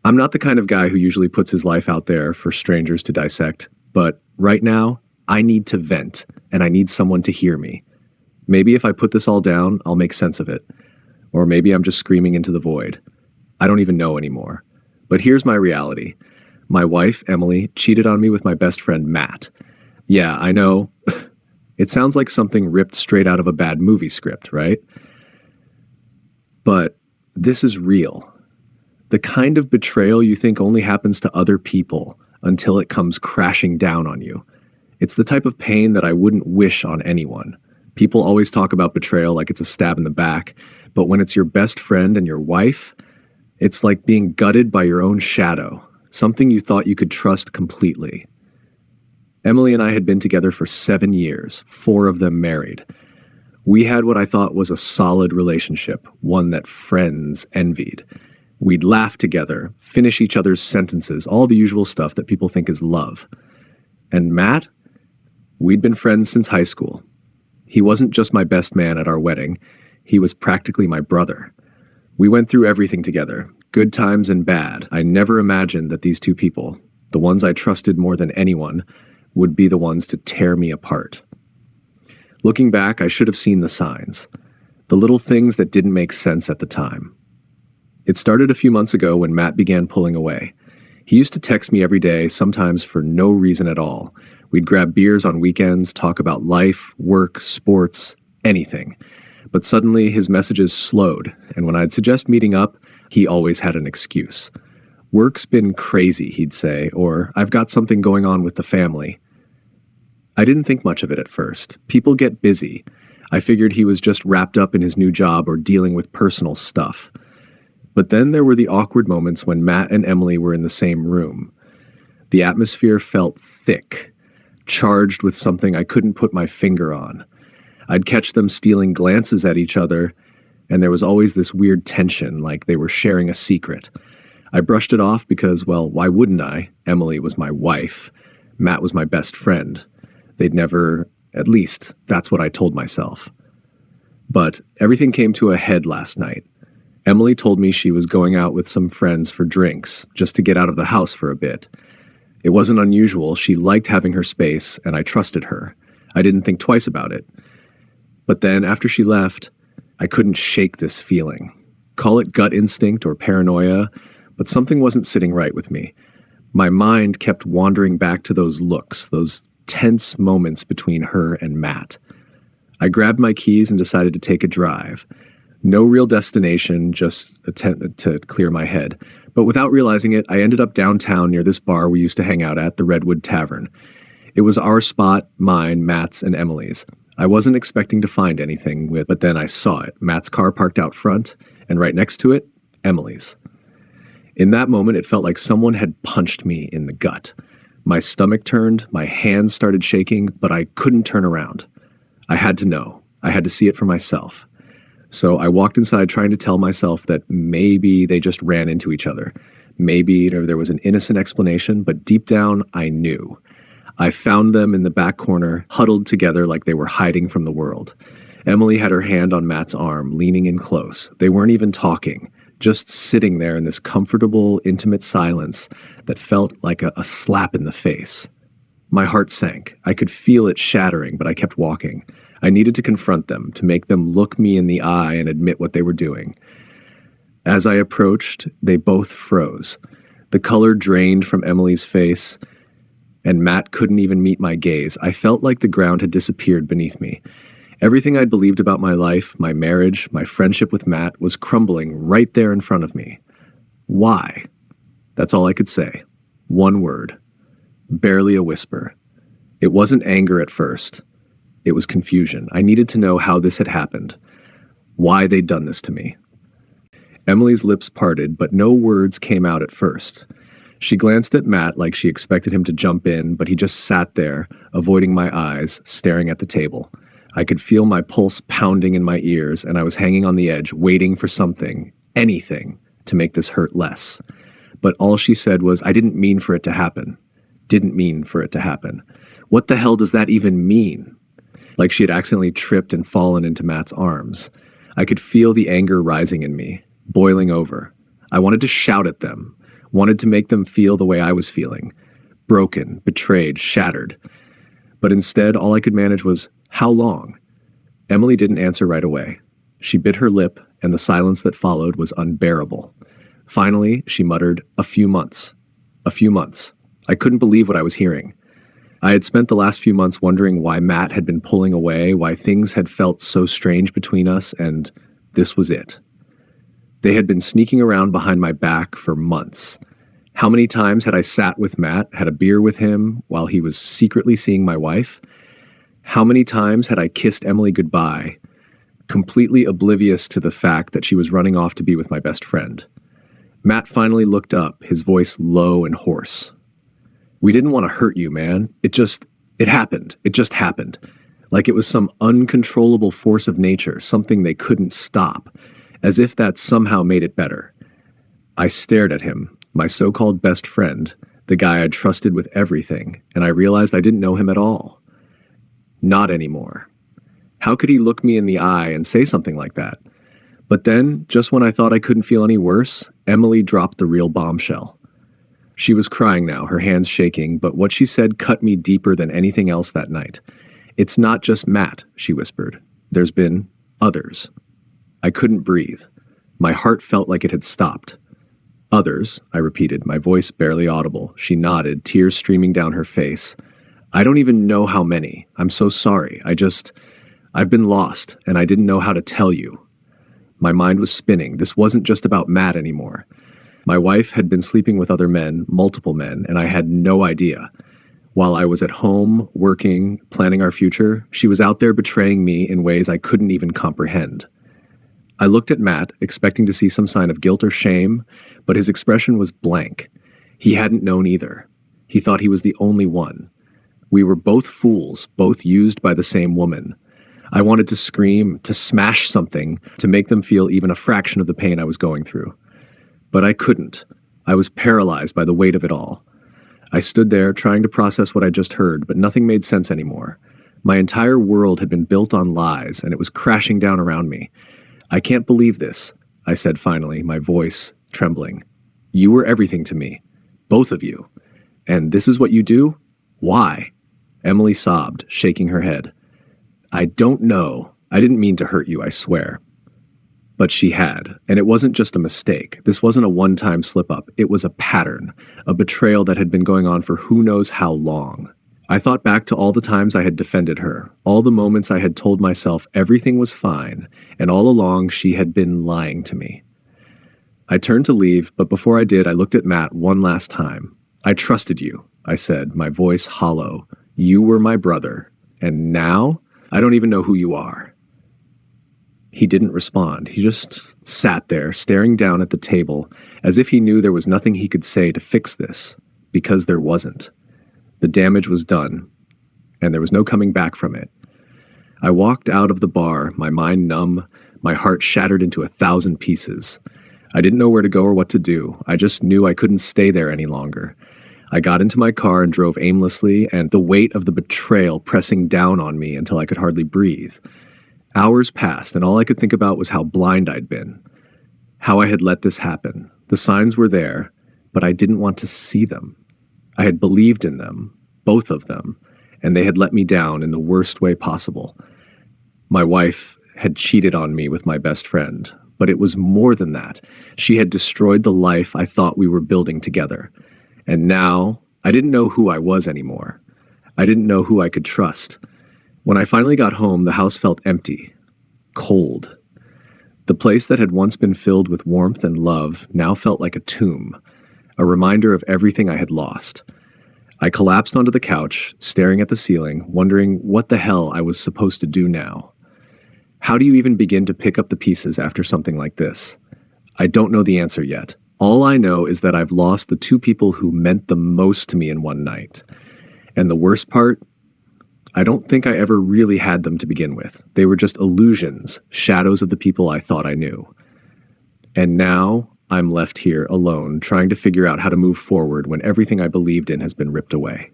I'm not the kind of guy who usually puts his life out there for strangers to dissect, but right now, I need to vent, and I need someone to hear me. Maybe if I put this all down, I'll make sense of it. Or maybe I'm just screaming into the void. I don't even know anymore. But here's my reality. My wife, Emily, cheated on me with my best friend, Matt. Yeah, I know. It sounds like something ripped straight out of a bad movie script, right? But this is real. The kind of betrayal you think only happens to other people until it comes crashing down on you. It's the type of pain that I wouldn't wish on anyone. People always talk about betrayal like it's a stab in the back, but when it's your best friend and your wife, it's like being gutted by your own shadow, something you thought you could trust completely. Emily and I had been together for 7 years, 4 of them married. We had what I thought was a solid relationship, one that friends envied. We'd laugh together, finish each other's sentences, all the usual stuff that people think is love. And Matt? We'd been friends since high school. He wasn't just my best man at our wedding. He was practically my brother. We went through everything together, good times and bad. I never imagined that these two people, the ones I trusted more than anyone, would be the ones to tear me apart. Looking back, I should have seen the signs, the little things that didn't make sense at the time. It started a few months ago when Matt began pulling away. He used to text me every day, sometimes for no reason at all. We'd grab beers on weekends, talk about life, work, sports, anything. But suddenly his messages slowed, and when I'd suggest meeting up, he always had an excuse. Work's been crazy, he'd say, or I've got something going on with the family. I didn't think much of it at first. People get busy. I figured he was just wrapped up in his new job or dealing with personal stuff. But then there were the awkward moments when Matt and Emily were in the same room. The atmosphere felt thick, charged with something I couldn't put my finger on. I'd catch them stealing glances at each other, and there was always this weird tension, like they were sharing a secret. I brushed it off because, well, why wouldn't I? Emily was my wife. Matt was my best friend. They'd never, at least, that's what I told myself. But everything came to a head last night. Emily told me she was going out with some friends for drinks, just to get out of the house for a bit. It wasn't unusual. She liked having her space, and I trusted her. I didn't think twice about it. But then, after she left, I couldn't shake this feeling. Call it gut instinct or paranoia, but something wasn't sitting right with me. My mind kept wandering back to those looks, those tense moments between her and Matt. I grabbed my keys and decided to take a drive. No real destination, just attempt to clear my head. But without realizing it, I ended up downtown near this bar we used to hang out at, the Redwood Tavern. It was our spot, mine, Matt's, and Emily's. I wasn't expecting to find anything but then I saw it. Matt's car parked out front, and right next to it, Emily's. In that moment, it felt like someone had punched me in the gut. My stomach turned, my hands started shaking, but I couldn't turn around. I had to know. I had to see it for myself. So I walked inside trying to tell myself that maybe they just ran into each other. Maybe there was an innocent explanation, but deep down, I knew. I found them in the back corner, huddled together like they were hiding from the world. Emily had her hand on Matt's arm, leaning in close. They weren't even talking, just sitting there in this comfortable, intimate silence that felt like a slap in the face. My heart sank. I could feel it shattering, but I kept walking. I needed to confront them, to make them look me in the eye and admit what they were doing. As I approached, they both froze. The color drained from Emily's face, and Matt couldn't even meet my gaze. I felt like the ground had disappeared beneath me. Everything I'd believed about my life, my marriage, my friendship with Matt was crumbling right there in front of me. Why? That's all I could say. One word. Barely a whisper. It wasn't anger at first. It was confusion. I needed to know how this had happened. Why they'd done this to me. Emily's lips parted, but no words came out at first. She glanced at Matt like she expected him to jump in, but he just sat there, avoiding my eyes, staring at the table. I could feel my pulse pounding in my ears, and I was hanging on the edge, waiting for something, anything, to make this hurt less. But all she said was, I didn't mean for it to happen. Didn't mean for it to happen. What the hell does that even mean? Like she had accidentally tripped and fallen into Matt's arms. I could feel the anger rising in me, boiling over. I wanted to shout at them. wanted to make them feel the way I was feeling, broken, betrayed, shattered. But instead, all I could manage was, how long? Emily didn't answer right away. She bit her lip, and the silence that followed was unbearable. Finally, she muttered, a few months. A few months. I couldn't believe what I was hearing. I had spent the last few months wondering why Matt had been pulling away, why things had felt so strange between us, and this was it. They had been sneaking around behind my back for months. How many times had I sat with Matt, had a beer with him, while he was secretly seeing my wife? How many times had I kissed Emily goodbye, completely oblivious to the fact that she was running off to be with my best friend? Matt finally looked up, his voice low and hoarse. We didn't want to hurt you, man. It happened. It just happened. Like it was some uncontrollable force of nature, something they couldn't stop, as if that somehow made it better. I stared at him, my so-called best friend, the guy I'd trusted with everything, and I realized I didn't know him at all. Not anymore. How could he look me in the eye and say something like that? But then, just when I thought I couldn't feel any worse, Emily dropped the real bombshell. She was crying now, her hands shaking, but what she said cut me deeper than anything else that night. It's not just Matt, she whispered. There's been others. I couldn't breathe. My heart felt like it had stopped. Others, I repeated, my voice barely audible. She nodded, tears streaming down her face. I don't even know how many. I'm so sorry. I've been lost, and I didn't know how to tell you. My mind was spinning. This wasn't just about Matt anymore. My wife had been sleeping with other men, multiple men, and I had no idea. While I was at home, working, planning our future, she was out there betraying me in ways I couldn't even comprehend. I looked at Matt, expecting to see some sign of guilt or shame, but his expression was blank. He hadn't known either. He thought he was the only one. We were both fools, both used by the same woman. I wanted to scream, to smash something, to make them feel even a fraction of the pain I was going through. But I couldn't. I was paralyzed by the weight of it all. I stood there trying to process what I just heard, but nothing made sense anymore. My entire world had been built on lies, and it was crashing down around me. I can't believe this, I said finally, my voice trembling. You were everything to me. Both of you. And this is what you do? Why? Emily sobbed, shaking her head. I don't know. I didn't mean to hurt you, I swear. But she had, and it wasn't just a mistake. This wasn't a one-time slip-up. It was a pattern, a betrayal that had been going on for who knows how long. I thought back to all the times I had defended her, all the moments I had told myself everything was fine, and all along she had been lying to me. I turned to leave, but before I did, I looked at Matt one last time. I trusted you, I said, my voice hollow. You were my brother, and now I don't even know who you are. He didn't respond. He just sat there, staring down at the table, as if he knew there was nothing he could say to fix this, because there wasn't. The damage was done, and there was no coming back from it. I walked out of the bar, my mind numb, my heart shattered into 1,000 pieces. I didn't know where to go or what to do. I just knew I couldn't stay there any longer. I got into my car and drove aimlessly, and the weight of the betrayal pressing down on me until I could hardly breathe. Hours passed, and all I could think about was how blind I'd been, how I had let this happen. The signs were there, but I didn't want to see them. I had believed in them, both of them, and they had let me down in the worst way possible. My wife had cheated on me with my best friend, but it was more than that. She had destroyed the life I thought we were building together. And now, I didn't know who I was anymore. I didn't know who I could trust. When I finally got home, the house felt empty, cold. The place that had once been filled with warmth and love now felt like a tomb, a reminder of everything I had lost. I collapsed onto the couch, staring at the ceiling, wondering what the hell I was supposed to do now. How do you even begin to pick up the pieces after something like this? I don't know the answer yet. All I know is that I've lost the two people who meant the most to me in one night. And the worst part? I don't think I ever really had them to begin with. They were just illusions, shadows of the people I thought I knew. And now I'm left here alone, trying to figure out how to move forward when everything I believed in has been ripped away.